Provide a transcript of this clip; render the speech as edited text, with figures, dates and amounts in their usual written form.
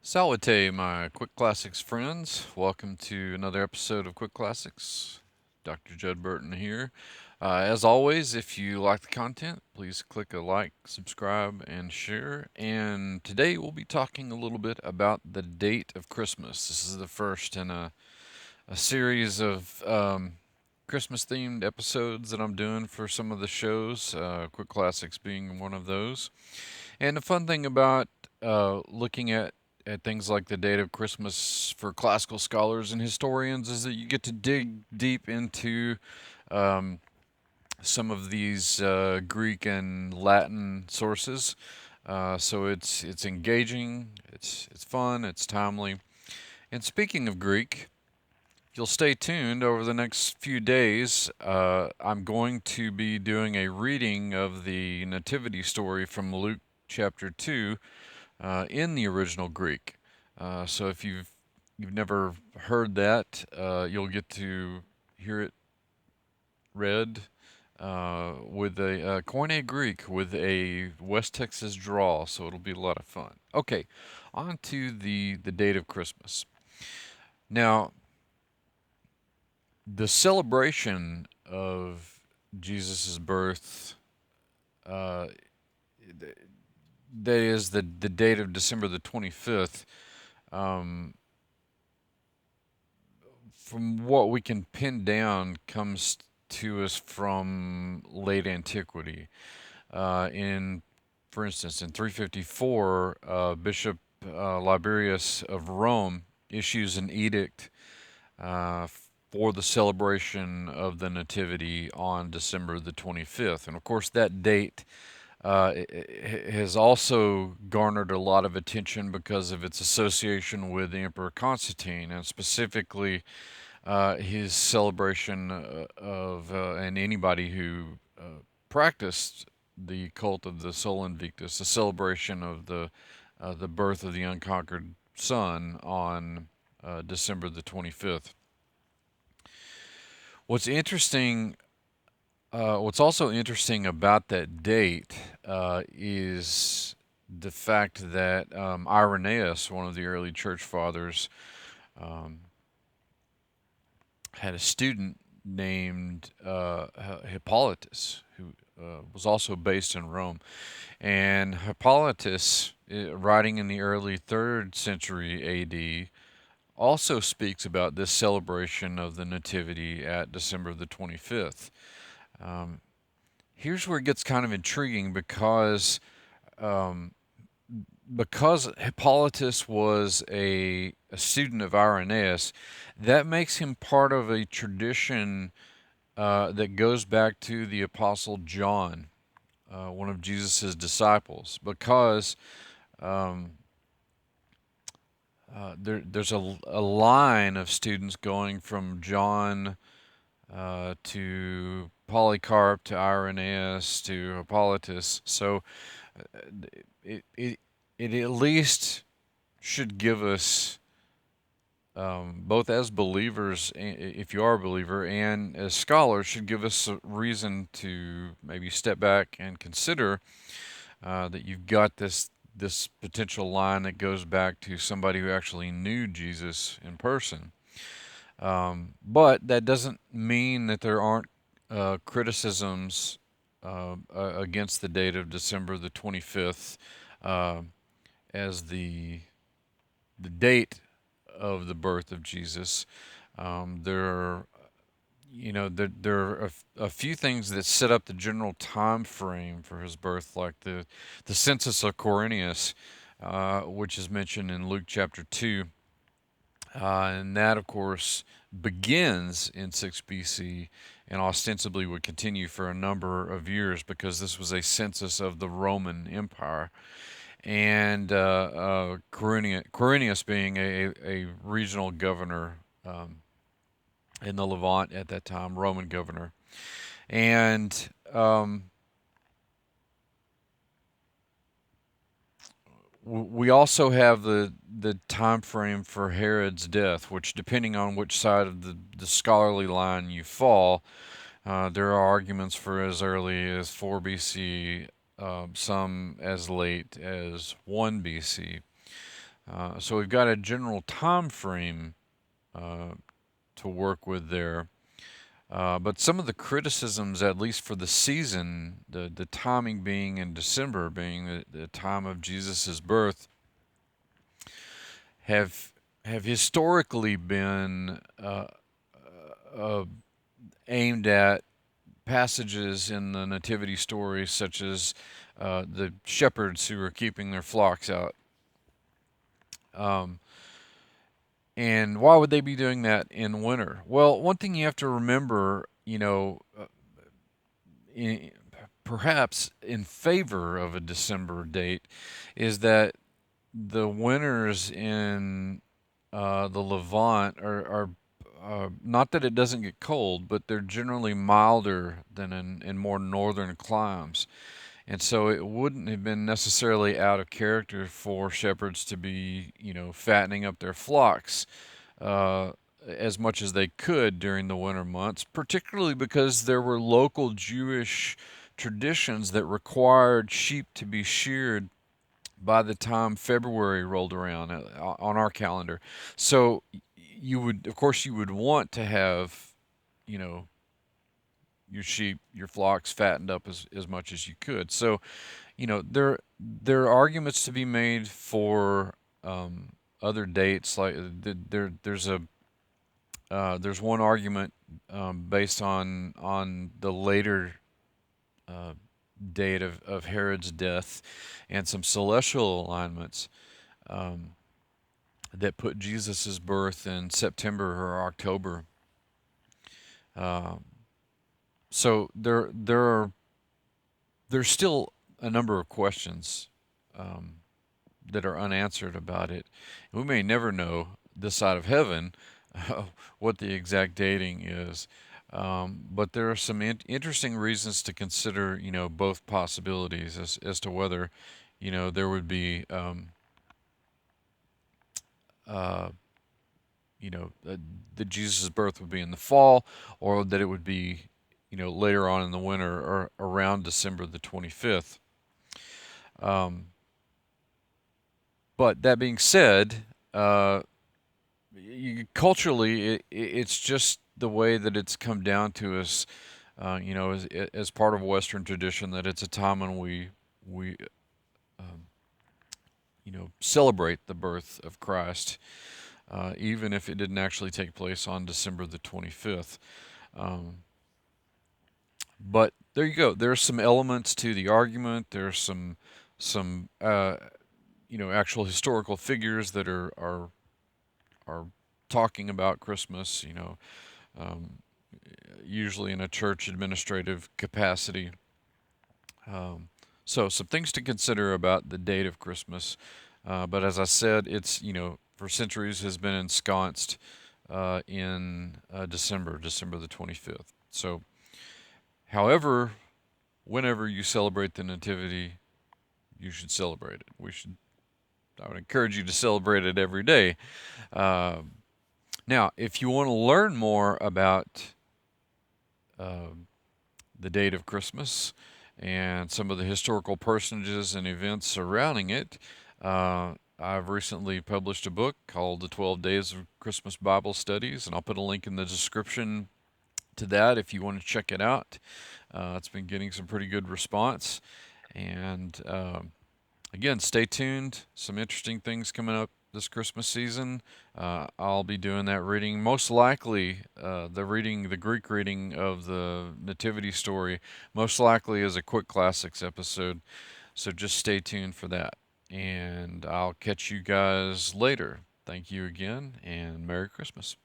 Salute, my Quickclassics friends. Welcome to another episode of Quickclassics. Dr. Judd Burton here. As always, if you like the content, please click a like, subscribe, and share. And today we'll be talking a little bit about the date of Christmas. This is the first in a series of Christmas themed episodes that I'm doing for some of the shows, Quickclassics being one of those. And the fun thing about looking at things like the date of Christmas for classical scholars and historians is that you get to dig deep into um, some of these Greek and Latin sources. So it's engaging, it's fun, it's timely. And speaking of Greek, if you'll stay tuned over the next few days, I'm going to be doing a reading of the Nativity story from Luke chapter 2 in the original Greek. So if you've never heard that, you'll get to hear it read with a Koine Greek with a West Texas drawl. So it'll be a lot of fun. Okay, on to the date of Christmas. Now, the celebration of Jesus' birth, uh, that is the date of December the 25th. Um, from what we can pin down, comes to us from late antiquity. For instance, in 354, Bishop Liberius of Rome issues an edict uh, for the celebration of the Nativity on December the 25th. And of course, that date has also garnered a lot of attention because of its association with the Emperor Constantine, and specifically his celebration and anybody who practiced the cult of the Sol Invictus, the celebration of the birth of the unconquered sun on December the 25th. What's interesting, what's also interesting about that date is the fact that Irenaeus, one of the early church fathers, um, had a student named Hippolytus, who was also based in Rome. And Hippolytus, writing in the early 3rd century AD, also speaks about this celebration of the Nativity at December the 25th. Um, Here's where it gets kind of intriguing um, because Hippolytus was a student of Irenaeus, that makes him part of a tradition that goes back to the Apostle John, one of Jesus' disciples, because um, there's a line of students going from John to Polycarp to Irenaeus to Hippolytus. So uh, it, it, it at least should give us, both as believers, if you are a believer, and as scholars, should give us a reason to maybe step back and consider that you've got this potential line that goes back to somebody who actually knew Jesus in person. But that doesn't mean that there aren't criticisms against the date of December the 25th uh, as the date of the birth of Jesus. There are, there are a few things that set up the general time frame for his birth, like the census of Quirinius, which is mentioned in Luke chapter 2. And that, of course, begins in 6 BC and ostensibly would continue for a number of years because this was a census of the Roman Empire. And Quirinius being a regional governor in the Levant at that time, Roman governor. And we also have the time frame for Herod's death, which, depending on which side of the scholarly line you fall, there are arguments for as early as 4 BC, some as late as 1 BC. So we've got a general time frame uh, to work with there. But some of the criticisms, at least for the season, the timing being in December, being the time of Jesus' birth, have have historically been uh, aimed at passages in the Nativity story, such as the shepherds who are keeping their flocks out. Um, and why would they be doing that in winter? Well, one thing you have to remember, in, perhaps in favor of a December date, is that the winters in the Levant are not that it doesn't get cold, but they're generally milder than in more northern climes. And so it wouldn't have been necessarily out of character for shepherds to be, fattening up their flocks uh, as much as they could during the winter months, particularly because there were local Jewish traditions that required sheep to be sheared by the time February rolled around on our calendar. So you would, of course, you would want to have, you know, your sheep, your flocks fattened up as much as you could. So, there are arguments to be made for other dates. Like there's one argument based on the later uh, date of Herod's death and some celestial alignments um, that put Jesus' birth in September or October. Um, so there's still a number of questions um, that are unanswered about it. We may never know this side of heaven what the exact dating is. But there are some interesting reasons to consider, both possibilities as to whether, there would be, uh, that Jesus' birth would be in the fall, or that it would be, later on in the winter or around December the 25th. Um, but that being said, uh, culturally, it's just the way that it's come down to us, as part of Western tradition, that it's a time when we um, celebrate the birth of Christ, even if it didn't actually take place on December the 25th. Um, but there you go. There are some elements to the argument. There's some actual historical figures that are talking about Christmas. Um, usually in a church administrative capacity. Um, so some things to consider about the date of Christmas. But as I said, it's, for centuries has been ensconced in December the 25th. So, however, whenever you celebrate the Nativity, you should celebrate it. I would encourage you to celebrate it every day. Uh, Now, if you want to learn more about uh, the date of Christmas and some of the historical personages and events surrounding it, I've recently published a book called The 12 Days of Christmas Bible Studies, and I'll put a link in the description to that if you want to check it out. It's been getting some pretty good response. And again, stay tuned. Some interesting things coming up this Christmas season. I'll be doing that reading, most likely the Greek reading of the Nativity story, most likely as a Quick Classics episode. So just stay tuned for that. And I'll catch you guys later. Thank you again, and Merry Christmas.